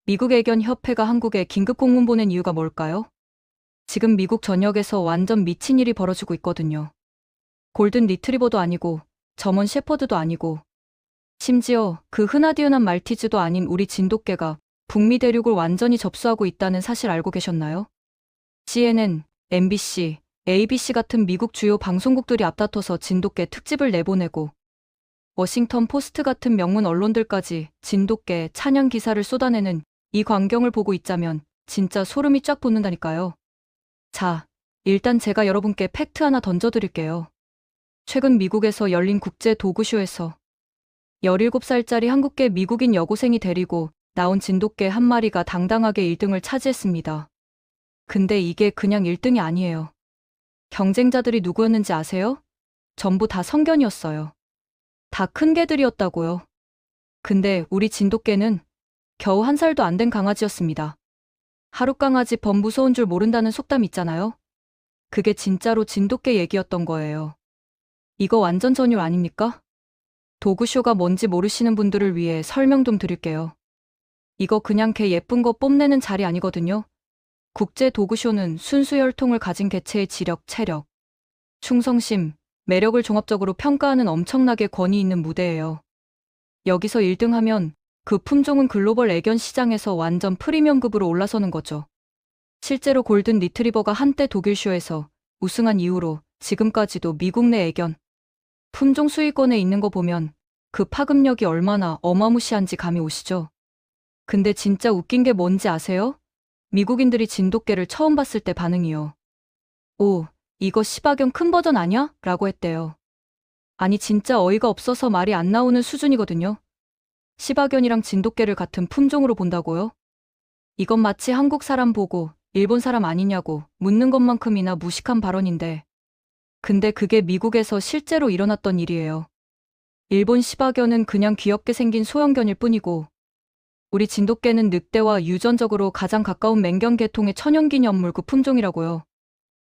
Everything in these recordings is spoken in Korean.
미국 애견 협회가 한국에 긴급 공문 보낸 이유가 뭘까요? 지금 미국 전역에서 완전 미친 일이 벌어지고 있거든요. 골든 리트리버도 아니고 저먼 shepherd도 아니고 심지어 그 흔하디흔한 말티즈도 아닌 우리 진돗개가 북미 대륙을 완전히 접수하고 있다는 사실 알고 계셨나요? CNN, MBC, ABC 같은 미국 주요 방송국들이 앞다퉈서 진돗개 특집을 내보내고 워싱턴 포스트 같은 명문 언론들까지 진돗개 찬양 기사를 쏟아내는 이 광경을 보고 있자면 진짜 소름이 쫙 돋는다니까요. 자, 일단 제가 여러분께 팩트 하나 던져드릴게요. 최근 미국에서 열린 국제 도구쇼에서 17살짜리 한국계 미국인 여고생이 데리고 나온 진돗개 한 마리가 당당하게 1등을 차지했습니다. 근데 이게 그냥 1등이 아니에요. 경쟁자들이 누구였는지 아세요? 전부 다 성견이었어요. 다 큰 개들이었다고요. 근데 우리 진돗개는 겨우 1살도 안 된 강아지였습니다. 하룻강아지 범 무서운 줄 모른다는 속담 있잖아요. 그게 진짜로 진돗개 얘기였던 거예요. 이거 완전 전율 아닙니까? 도구쇼가 뭔지 모르시는 분들을 위해 설명 좀 드릴게요. 이거 그냥 개 예쁜 거 뽐내는 자리 아니거든요. 국제 도구쇼는 순수 혈통을 가진 개체의 지력, 체력, 충성심, 매력을 종합적으로 평가하는 엄청나게 권위 있는 무대예요. 여기서 1등 하면 그 품종은 글로벌 애견 시장에서 완전 프리미엄급으로 올라서는 거죠. 실제로 골든 리트리버가 한때 독일쇼에서 우승한 이후로 지금까지도 미국 내 애견 품종 수위권에 있는 거 보면 그 파급력이 얼마나 어마무시한지 감이 오시죠? 근데 진짜 웃긴 게 뭔지 아세요? 미국인들이 진돗개를 처음 봤을 때 반응이요. 오, 이거 시바견 큰 버전 아냐? 라고 했대요. 아니 진짜 어이가 없어서 말이 안 나오는 수준이거든요. 시바견이랑 진돗개를 같은 품종으로 본다고요? 이건 마치 한국 사람 보고 일본 사람 아니냐고 묻는 것만큼이나 무식한 발언인데. 근데 그게 미국에서 실제로 일어났던 일이에요. 일본 시바견은 그냥 귀엽게 생긴 소형견일 뿐이고 우리 진돗개는 늑대와 유전적으로 가장 가까운 맹견 계통의 천연기념물급 품종이라고요.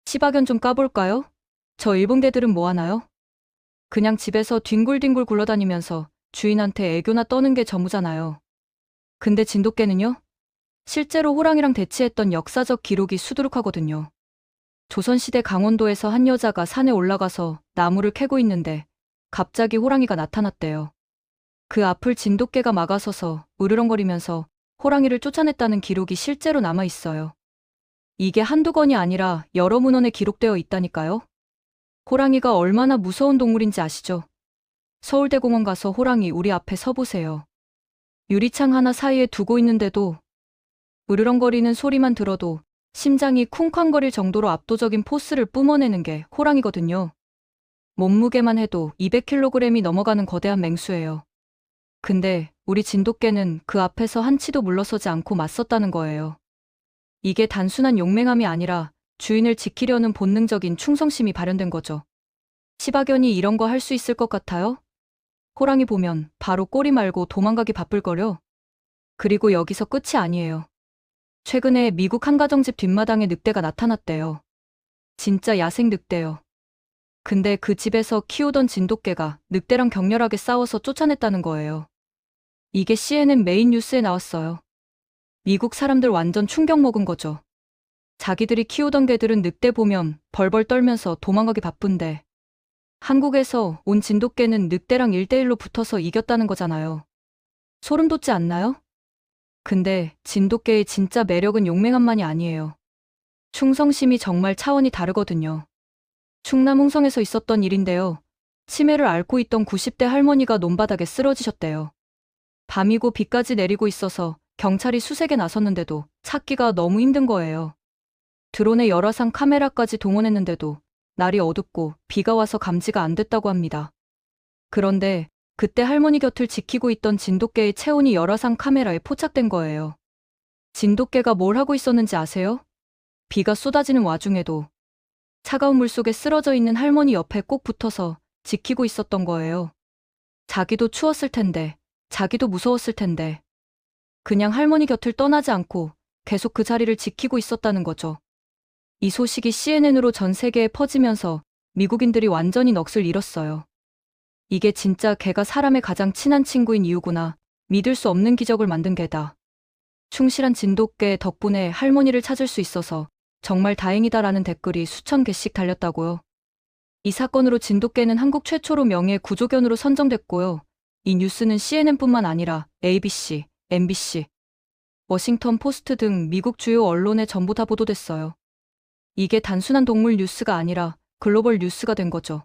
시바견 좀 까볼까요? 저 일본 개들은 뭐 하나요? 그냥 집에서 뒹굴뒹굴 굴러다니면서 주인한테 애교나 떠는 게 전부잖아요. 근데 진돗개는요? 실제로 호랑이랑 대치했던 역사적 기록이 수두룩하거든요. 조선시대 강원도에서 한 여자가 산에 올라가서 나무를 캐고 있는데 갑자기 호랑이가 나타났대요. 그 앞을 진돗개가 막아서서 으르렁거리면서 호랑이를 쫓아냈다는 기록이 실제로 남아 있어요. 이게 한두 건이 아니라 여러 문헌에 기록되어 있다니까요. 호랑이가 얼마나 무서운 동물인지 아시죠? 서울대공원 가서 호랑이 우리 앞에 서보세요. 유리창 하나 사이에 두고 있는데도 으르렁거리는 소리만 들어도 심장이 쿵쾅거릴 정도로 압도적인 포스를 뿜어내는 게 호랑이거든요. 몸무게만 해도 200kg이 넘어가는 거대한 맹수예요. 근데 우리 진돗개는 그 앞에서 한치도 물러서지 않고 맞섰다는 거예요. 이게 단순한 용맹함이 아니라 주인을 지키려는 본능적인 충성심이 발현된 거죠. 시바견이 이런 거 할 수 있을 것 같아요? 호랑이 보면 바로 꼬리 말고 도망가기 바쁠거려. 그리고 여기서 끝이 아니에요. 최근에 미국 한 가정집 뒷마당에 늑대가 나타났대요. 진짜 야생 늑대요. 근데 그 집에서 키우던 진돗개가 늑대랑 격렬하게 싸워서 쫓아냈다는 거예요. 이게 CNN 메인 뉴스에 나왔어요. 미국 사람들 완전 충격 먹은 거죠. 자기들이 키우던 개들은 늑대 보면 벌벌 떨면서 도망가기 바쁜데 한국에서 온 진돗개는 늑대랑 1대1로 붙어서 이겼다는 거잖아요. 소름 돋지 않나요? 근데 진돗개의 진짜 매력은 용맹함만이 아니에요. 충성심이 정말 차원이 다르거든요. 충남 홍성에서 있었던 일인데요. 치매를 앓고 있던 90대 할머니가 논바닥에 쓰러지셨대요. 밤이고 비까지 내리고 있어서 경찰이 수색에 나섰는데도 찾기가 너무 힘든 거예요. 드론에 열화상 카메라까지 동원했는데도 날이 어둡고 비가 와서 감지가 안 됐다고 합니다. 그런데 그때 할머니 곁을 지키고 있던 진돗개의 체온이 열화상 카메라에 포착된 거예요. 진돗개가 뭘 하고 있었는지 아세요? 비가 쏟아지는 와중에도 차가운 물 속에 쓰러져 있는 할머니 옆에 꼭 붙어서 지키고 있었던 거예요. 자기도 추웠을 텐데, 자기도 무서웠을 텐데, 그냥 할머니 곁을 떠나지 않고 계속 그 자리를 지키고 있었다는 거죠. 이 소식이 CNN으로 전 세계에 퍼지면서 미국인들이 완전히 넋을 잃었어요. 이게 진짜 개가 사람의 가장 친한 친구인 이유구나. 믿을 수 없는 기적을 만든 개다. 충실한 진돗개 덕분에 할머니를 찾을 수 있어서 정말 다행이다라는 댓글이 수천 개씩 달렸다고요. 이 사건으로 진돗개는 한국 최초로 명예 구조견으로 선정됐고요. 이 뉴스는 CNN뿐만 아니라 ABC, MBC, 워싱턴 포스트 등 미국 주요 언론에 전부 다 보도됐어요. 이게 단순한 동물 뉴스가 아니라 글로벌 뉴스가 된 거죠.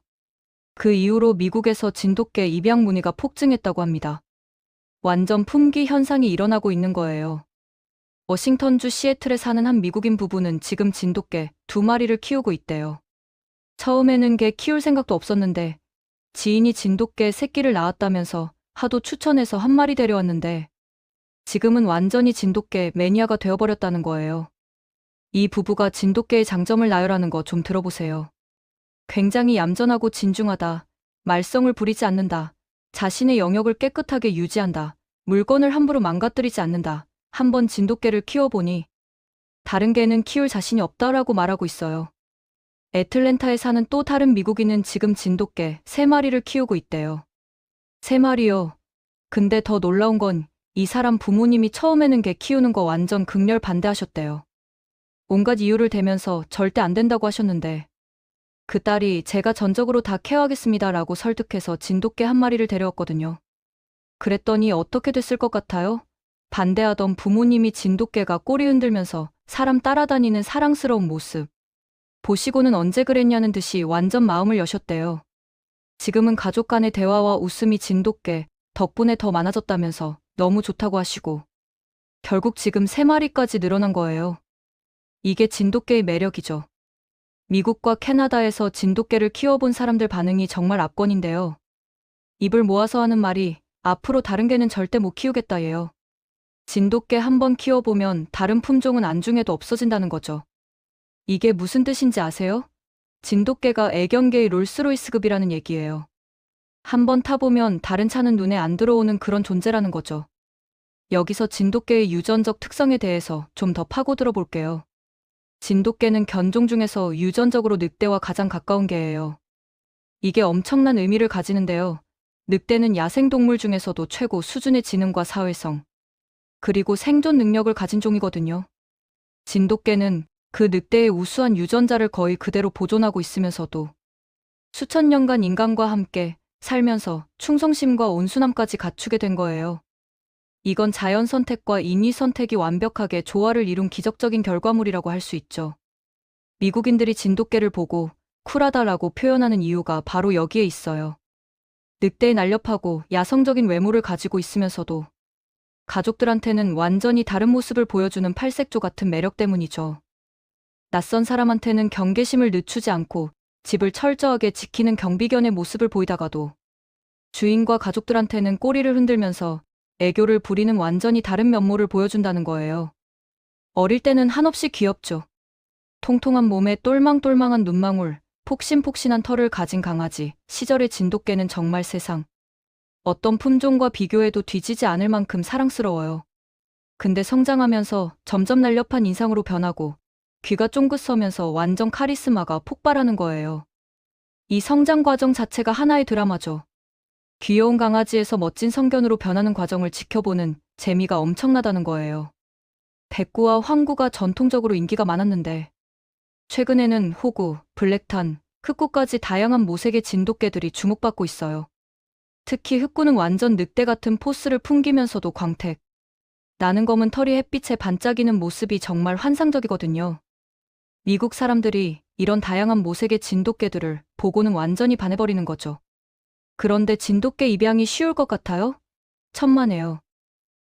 그 이후로 미국에서 진돗개 입양 문의가 폭증했다고 합니다. 완전 품귀 현상이 일어나고 있는 거예요. 워싱턴주 시애틀에 사는 한 미국인 부부는 지금 진돗개 2마리를 키우고 있대요. 처음에는 개 키울 생각도 없었는데 지인이 진돗개 새끼를 낳았다면서 하도 추천해서 1마리 데려왔는데 지금은 완전히 진돗개 매니아가 되어버렸다는 거예요. 이 부부가 진돗개의 장점을 나열하는 거 좀 들어보세요. 굉장히 얌전하고 진중하다. 말썽을 부리지 않는다. 자신의 영역을 깨끗하게 유지한다. 물건을 함부로 망가뜨리지 않는다. 한번 진돗개를 키워보니 다른 개는 키울 자신이 없다라고 말하고 있어요. 애틀랜타에 사는 또 다른 미국인은 지금 진돗개 3마리를 키우고 있대요. 3마리요. 근데 더 놀라운 건 이 사람 부모님이 처음에는 개 키우는 거 완전 극렬 반대하셨대요. 온갖 이유를 대면서 절대 안 된다고 하셨는데 그 딸이 제가 전적으로 다 케어하겠습니다라고 설득해서 진돗개 1마리를 데려왔거든요. 그랬더니 어떻게 됐을 것 같아요? 반대하던 부모님이 진돗개가 꼬리 흔들면서 사람 따라다니는 사랑스러운 모습 보시고는 언제 그랬냐는 듯이 완전 마음을 여셨대요. 지금은 가족 간의 대화와 웃음이 진돗개 덕분에 더 많아졌다면서 너무 좋다고 하시고 결국 지금 3마리까지 늘어난 거예요. 이게 진돗개의 매력이죠. 미국과 캐나다에서 진돗개를 키워본 사람들 반응이 정말 압권인데요. 입을 모아서 하는 말이 앞으로 다른 개는 절대 못 키우겠다예요. 진돗개 한번 키워보면 다른 품종은 안중에도 없어진다는 거죠. 이게 무슨 뜻인지 아세요? 진돗개가 애견계의 롤스로이스급이라는 얘기예요. 한번 타보면 다른 차는 눈에 안 들어오는 그런 존재라는 거죠. 여기서 진돗개의 유전적 특성에 대해서 좀 더 파고들어 볼게요. 진돗개는 견종 중에서 유전적으로 늑대와 가장 가까운 개예요. 이게 엄청난 의미를 가지는데요. 늑대는 야생동물 중에서도 최고 수준의 지능과 사회성, 그리고 생존 능력을 가진 종이거든요. 진돗개는 그 늑대의 우수한 유전자를 거의 그대로 보존하고 있으면서도 수천 년간 인간과 함께 살면서 충성심과 온순함까지 갖추게 된 거예요. 이건 자연 선택과 인위 선택이 완벽하게 조화를 이룬 기적적인 결과물이라고 할 수 있죠. 미국인들이 진돗개를 보고 쿨하다라고 표현하는 이유가 바로 여기에 있어요. 늑대의 날렵하고 야성적인 외모를 가지고 있으면서도 가족들한테는 완전히 다른 모습을 보여주는 팔색조 같은 매력 때문이죠. 낯선 사람한테는 경계심을 늦추지 않고 집을 철저하게 지키는 경비견의 모습을 보이다가도 주인과 가족들한테는 꼬리를 흔들면서 애교를 부리는 완전히 다른 면모를 보여준다는 거예요. 어릴 때는 한없이 귀엽죠. 통통한 몸에 똘망똘망한 눈망울, 폭신폭신한 털을 가진 강아지, 시절의 진돗개는 정말 세상 어떤 품종과 비교해도 뒤지지 않을 만큼 사랑스러워요. 근데 성장하면서 점점 날렵한 인상으로 변하고 귀가 쫑긋 서면서 완전 카리스마가 폭발하는 거예요. 이 성장 과정 자체가 하나의 드라마죠. 귀여운 강아지에서 멋진 성견으로 변하는 과정을 지켜보는 재미가 엄청나다는 거예요. 백구와 황구가 전통적으로 인기가 많았는데 최근에는 호구, 블랙탄, 흑구까지 다양한 모색의 진돗개들이 주목받고 있어요. 특히 흑구는 완전 늑대 같은 포스를 풍기면서도 광택 나는 검은 털이 햇빛에 반짝이는 모습이 정말 환상적이거든요. 미국 사람들이 이런 다양한 모색의 진돗개들을 보고는 완전히 반해버리는 거죠. 그런데 진돗개 입양이 쉬울 것 같아요? 천만에요.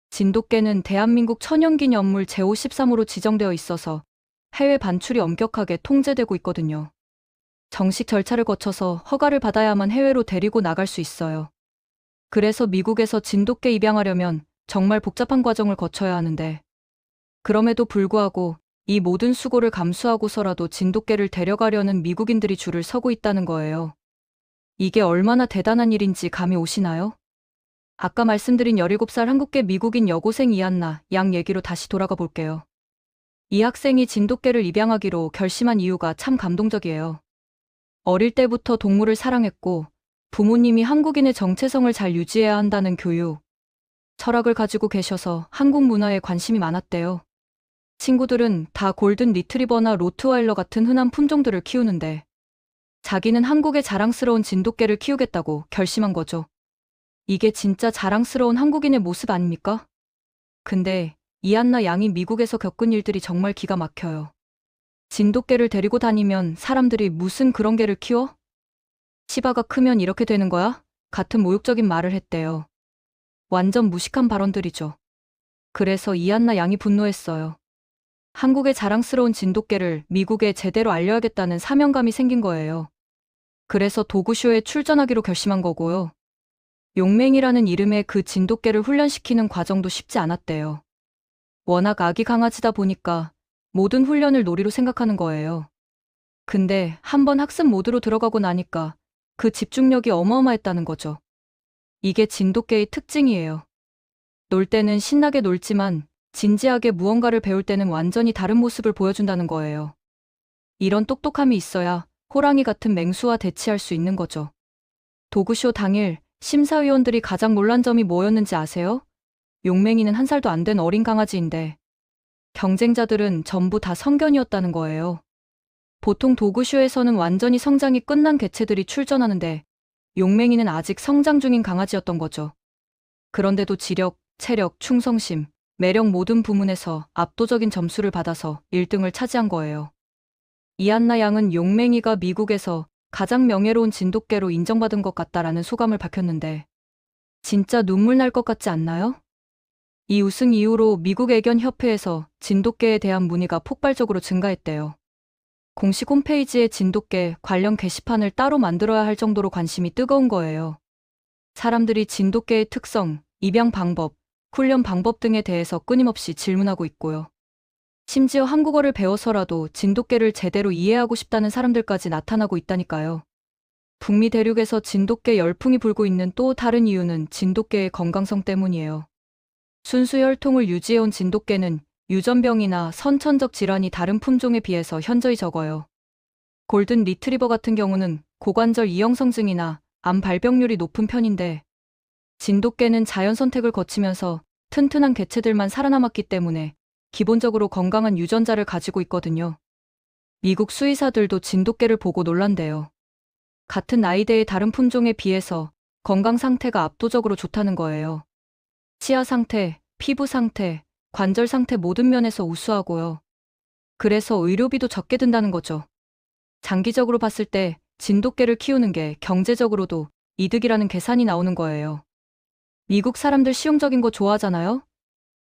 진돗개는 대한민국 천연기념물 제53호로 지정되어 있어서 해외 반출이 엄격하게 통제되고 있거든요. 정식 절차를 거쳐서 허가를 받아야만 해외로 데리고 나갈 수 있어요. 그래서 미국에서 진돗개 입양하려면 정말 복잡한 과정을 거쳐야 하는데 그럼에도 불구하고 이 모든 수고를 감수하고서라도 진돗개를 데려가려는 미국인들이 줄을 서고 있다는 거예요. 이게 얼마나 대단한 일인지 감이 오시나요? 아까 말씀드린 17살 한국계 미국인 여고생 이한나 양 얘기로 다시 돌아가 볼게요. 이 학생이 진돗개를 입양하기로 결심한 이유가 참 감동적이에요. 어릴 때부터 동물을 사랑했고 부모님이 한국인의 정체성을 잘 유지해야 한다는 교육, 철학을 가지고 계셔서 한국 문화에 관심이 많았대요. 친구들은 다 골든 리트리버나 로트와일러 같은 흔한 품종들을 키우는데 자기는 한국의 자랑스러운 진돗개를 키우겠다고 결심한 거죠. 이게 진짜 자랑스러운 한국인의 모습 아닙니까? 근데 이안나 양이 미국에서 겪은 일들이 정말 기가 막혀요. 진돗개를 데리고 다니면 사람들이 무슨 그런 개를 키워? 시바가 크면 이렇게 되는 거야? 같은 모욕적인 말을 했대요. 완전 무식한 발언들이죠. 그래서 이안나 양이 분노했어요. 한국의 자랑스러운 진돗개를 미국에 제대로 알려야겠다는 사명감이 생긴 거예요. 그래서 도구쇼에 출전하기로 결심한 거고요. 용맹이라는 이름의 그 진돗개를 훈련시키는 과정도 쉽지 않았대요. 워낙 아기 강아지다 보니까 모든 훈련을 놀이로 생각하는 거예요. 근데 한번 학습 모드로 들어가고 나니까 그 집중력이 어마어마했다는 거죠. 이게 진돗개의 특징이에요. 놀 때는 신나게 놀지만 진지하게 무언가를 배울 때는 완전히 다른 모습을 보여준다는 거예요. 이런 똑똑함이 있어야 호랑이 같은 맹수와 대치할 수 있는 거죠. 도구쇼 당일 심사위원들이 가장 놀란 점이 뭐였는지 아세요? 용맹이는 1살도 안 된 어린 강아지인데 경쟁자들은 전부 다 성견이었다는 거예요. 보통 도구쇼에서는 완전히 성장이 끝난 개체들이 출전하는데 용맹이는 아직 성장 중인 강아지였던 거죠. 그런데도 지력, 체력, 충성심, 매력 모든 부문에서 압도적인 점수를 받아서 1등을 차지한 거예요. 이안나 양은 용맹이가 미국에서 가장 명예로운 진돗개로 인정받은 것 같다라는 소감을 밝혔는데 진짜 눈물 날 것 같지 않나요? 이 우승 이후로 미국 애견협회에서 진돗개에 대한 문의가 폭발적으로 증가했대요. 공식 홈페이지에 진돗개 관련 게시판을 따로 만들어야 할 정도로 관심이 뜨거운 거예요. 사람들이 진돗개의 특성, 입양 방법, 훈련 방법 등에 대해서 끊임없이 질문하고 있고요. 심지어 한국어를 배워서라도 진돗개를 제대로 이해하고 싶다는 사람들까지 나타나고 있다니까요. 북미 대륙에서 진돗개 열풍이 불고 있는 또 다른 이유는 진돗개의 건강성 때문이에요. 순수 혈통을 유지해온 진돗개는 유전병이나 선천적 질환이 다른 품종에 비해서 현저히 적어요. 골든 리트리버 같은 경우는 고관절 이형성증이나 암 발병률이 높은 편인데 진돗개는 자연 선택을 거치면서 튼튼한 개체들만 살아남았기 때문에 기본적으로 건강한 유전자를 가지고 있거든요. 미국 수의사들도 진돗개를 보고 놀란대요. 같은 나이대의 다른 품종에 비해서 건강 상태가 압도적으로 좋다는 거예요. 치아 상태, 피부 상태, 관절 상태 모든 면에서 우수하고요. 그래서 의료비도 적게 든다는 거죠. 장기적으로 봤을 때 진돗개를 키우는 게 경제적으로도 이득이라는 계산이 나오는 거예요. 미국 사람들 실용적인 거 좋아하잖아요?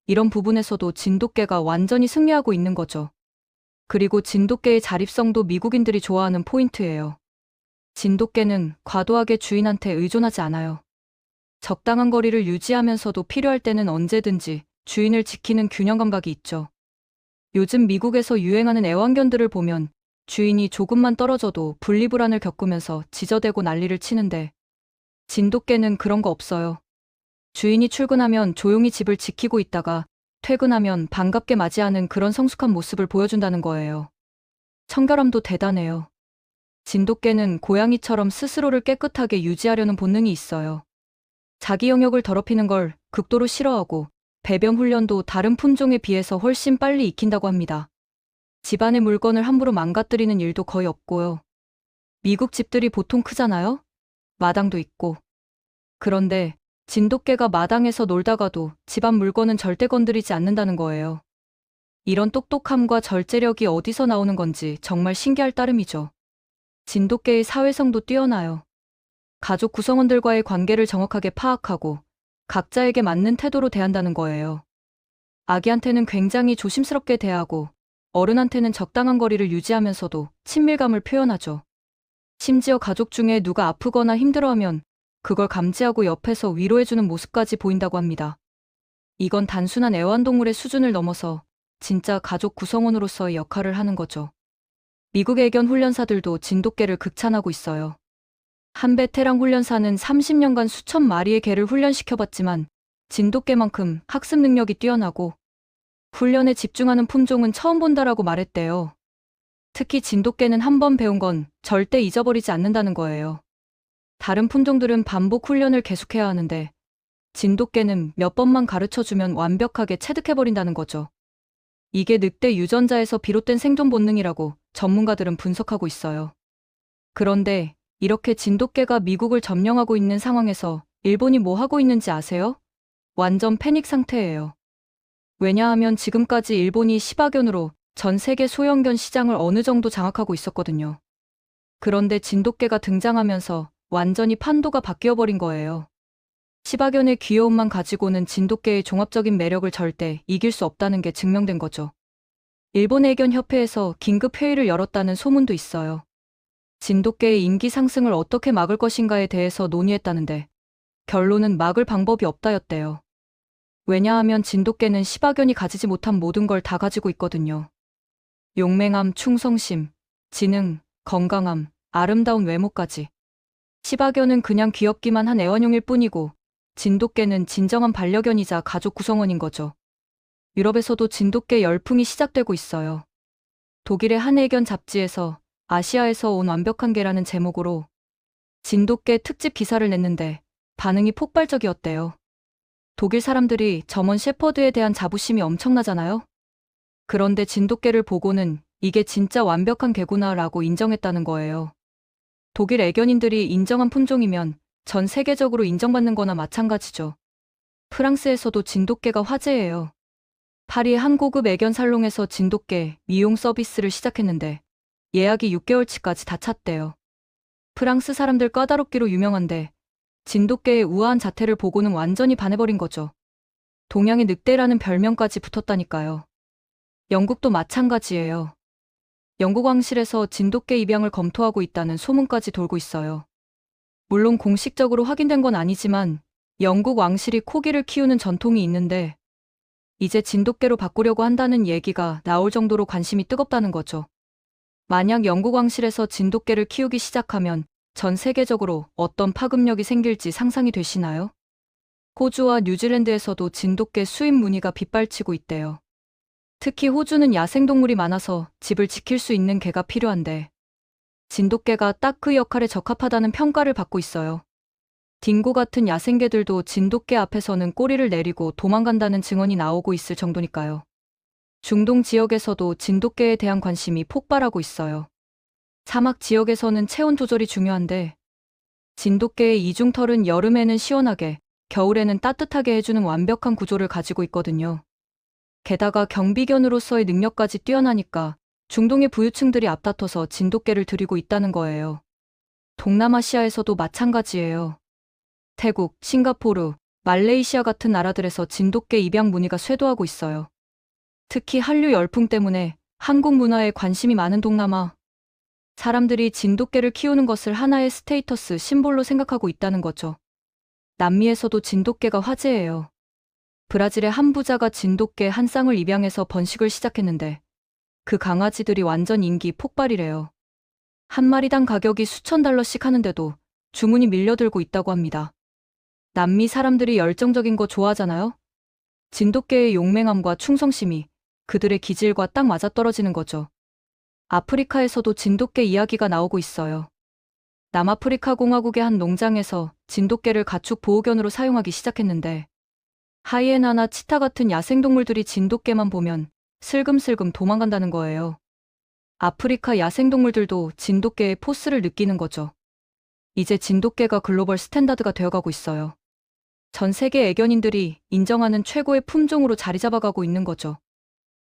이런 부분에서도 진돗개가 완전히 승리하고 있는 거죠. 그리고 진돗개의 자립성도 미국인들이 좋아하는 포인트예요. 진돗개는 과도하게 주인한테 의존하지 않아요. 적당한 거리를 유지하면서도 필요할 때는 언제든지 주인을 지키는 균형 감각이 있죠. 요즘 미국에서 유행하는 애완견들을 보면 주인이 조금만 떨어져도 분리불안을 겪으면서 지저대고 난리를 치는데 진돗개는 그런 거 없어요. 주인이 출근하면 조용히 집을 지키고 있다가 퇴근하면 반갑게 맞이하는 그런 성숙한 모습을 보여준다는 거예요. 청결함도 대단해요. 진돗개는 고양이처럼 스스로를 깨끗하게 유지하려는 본능이 있어요. 자기 영역을 더럽히는 걸 극도로 싫어하고 배변 훈련도 다른 품종에 비해서 훨씬 빨리 익힌다고 합니다. 집안의 물건을 함부로 망가뜨리는 일도 거의 없고요. 미국 집들이 보통 크잖아요? 마당도 있고. 그런데 진돗개가 마당에서 놀다가도 집안 물건은 절대 건드리지 않는다는 거예요. 이런 똑똑함과 절제력이 어디서 나오는 건지 정말 신기할 따름이죠. 진돗개의 사회성도 뛰어나요. 가족 구성원들과의 관계를 정확하게 파악하고 각자에게 맞는 태도로 대한다는 거예요. 아기한테는 굉장히 조심스럽게 대하고 어른한테는 적당한 거리를 유지하면서도 친밀감을 표현하죠. 심지어 가족 중에 누가 아프거나 힘들어하면 그걸 감지하고 옆에서 위로해주는 모습까지 보인다고 합니다. 이건 단순한 애완동물의 수준을 넘어서 진짜 가족 구성원으로서의 역할을 하는 거죠. 미국 애견 훈련사들도 진돗개를 극찬하고 있어요. 한 베테랑 훈련사는 30년간 수천 마리의 개를 훈련시켜봤지만 진돗개만큼 학습 능력이 뛰어나고 훈련에 집중하는 품종은 처음 본다라고 말했대요. 특히 진돗개는 한 번 배운 건 절대 잊어버리지 않는다는 거예요. 다른 품종들은 반복 훈련을 계속해야 하는데 진돗개는 몇 번만 가르쳐주면 완벽하게 체득해버린다는 거죠. 이게 늑대 유전자에서 비롯된 생존 본능이라고 전문가들은 분석하고 있어요. 그런데 이렇게 진돗개가 미국을 점령하고 있는 상황에서 일본이 뭐 하고 있는지 아세요? 완전 패닉 상태예요. 왜냐하면 지금까지 일본이 시바견으로 전 세계 소형견 시장을 어느 정도 장악하고 있었거든요. 그런데 진돗개가 등장하면서 완전히 판도가 바뀌어버린 거예요. 시바견의 귀여움만 가지고는 진돗개의 종합적인 매력을 절대 이길 수 없다는 게 증명된 거죠. 일본 애견협회에서 긴급 회의를 열었다는 소문도 있어요. 진돗개의 인기 상승을 어떻게 막을 것인가에 대해서 논의했다는데 결론은 막을 방법이 없다였대요. 왜냐하면 진돗개는 시바견이 가지지 못한 모든 걸 다 가지고 있거든요. 용맹함, 충성심, 지능, 건강함, 아름다운 외모까지. 시바견은 그냥 귀엽기만 한 애완용일 뿐이고 진돗개는 진정한 반려견이자 가족 구성원인 거죠. 유럽에서도 진돗개 열풍이 시작되고 있어요. 독일의 한 애견 잡지에서 아시아에서 온 완벽한 개라는 제목으로 진돗개 특집 기사를 냈는데 반응이 폭발적이었대요. 독일 사람들이 저먼 셰퍼드에 대한 자부심이 엄청나잖아요. 그런데 진돗개를 보고는 이게 진짜 완벽한 개구나 라고 인정했다는 거예요. 독일 애견인들이 인정한 품종이면 전 세계적으로 인정받는 거나 마찬가지죠. 프랑스에서도 진돗개가 화제예요. 파리의 한 고급 애견 살롱에서 진돗개 미용 서비스를 시작했는데 예약이 6개월치까지 다 찼대요. 프랑스 사람들 까다롭기로 유명한데 진돗개의 우아한 자태를 보고는 완전히 반해버린 거죠. 동양의 늑대라는 별명까지 붙었다니까요. 영국도 마찬가지예요. 영국 왕실에서 진돗개 입양을 검토하고 있다는 소문까지 돌고 있어요. 물론 공식적으로 확인된 건 아니지만 영국 왕실이 코기를 키우는 전통이 있는데 이제 진돗개로 바꾸려고 한다는 얘기가 나올 정도로 관심이 뜨겁다는 거죠. 만약 영국 왕실에서 진돗개를 키우기 시작하면 전 세계적으로 어떤 파급력이 생길지 상상이 되시나요? 호주와 뉴질랜드에서도 진돗개 수입 문의가 빗발치고 있대요. 특히 호주는 야생동물이 많아서 집을 지킬 수 있는 개가 필요한데 진돗개가 딱 그 역할에 적합하다는 평가를 받고 있어요. 딩고 같은 야생개들도 진돗개 앞에서는 꼬리를 내리고 도망간다는 증언이 나오고 있을 정도니까요. 중동 지역에서도 진돗개에 대한 관심이 폭발하고 있어요. 사막 지역에서는 체온 조절이 중요한데 진돗개의 이중털은 여름에는 시원하게, 겨울에는 따뜻하게 해주는 완벽한 구조를 가지고 있거든요. 게다가 경비견으로서의 능력까지 뛰어나니까 중동의 부유층들이 앞다퉈서 진돗개를 들이고 있다는 거예요. 동남아시아에서도 마찬가지예요. 태국, 싱가포르, 말레이시아 같은 나라들에서 진돗개 입양 문의가 쇄도하고 있어요. 특히 한류 열풍 때문에 한국 문화에 관심이 많은 동남아. 사람들이 진돗개를 키우는 것을 하나의 스테이터스 심볼로 생각하고 있다는 거죠. 남미에서도 진돗개가 화제예요. 브라질의 한 부자가 진돗개 한 쌍을 입양해서 번식을 시작했는데 그 강아지들이 완전 인기 폭발이래요. 한 마리당 가격이 수천 달러씩 하는데도 주문이 밀려들고 있다고 합니다. 남미 사람들이 열정적인 거 좋아하잖아요? 진돗개의 용맹함과 충성심이 그들의 기질과 딱 맞아떨어지는 거죠. 아프리카에서도 진돗개 이야기가 나오고 있어요. 남아프리카 공화국의 한 농장에서 진돗개를 가축 보호견으로 사용하기 시작했는데 하이에나나 치타 같은 야생동물들이 진돗개만 보면 슬금슬금 도망간다는 거예요. 아프리카 야생동물들도 진돗개의 포스를 느끼는 거죠. 이제 진돗개가 글로벌 스탠다드가 되어가고 있어요. 전 세계 애견인들이 인정하는 최고의 품종으로 자리 잡아가고 있는 거죠.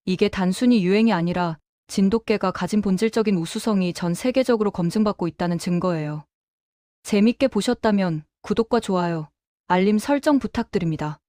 이게 단순히 유행이 아니라 진돗개가 가진 본질적인 우수성이 전 세계적으로 검증받고 있다는 증거예요. 재밌게 보셨다면 구독과 좋아요, 알림 설정 부탁드립니다.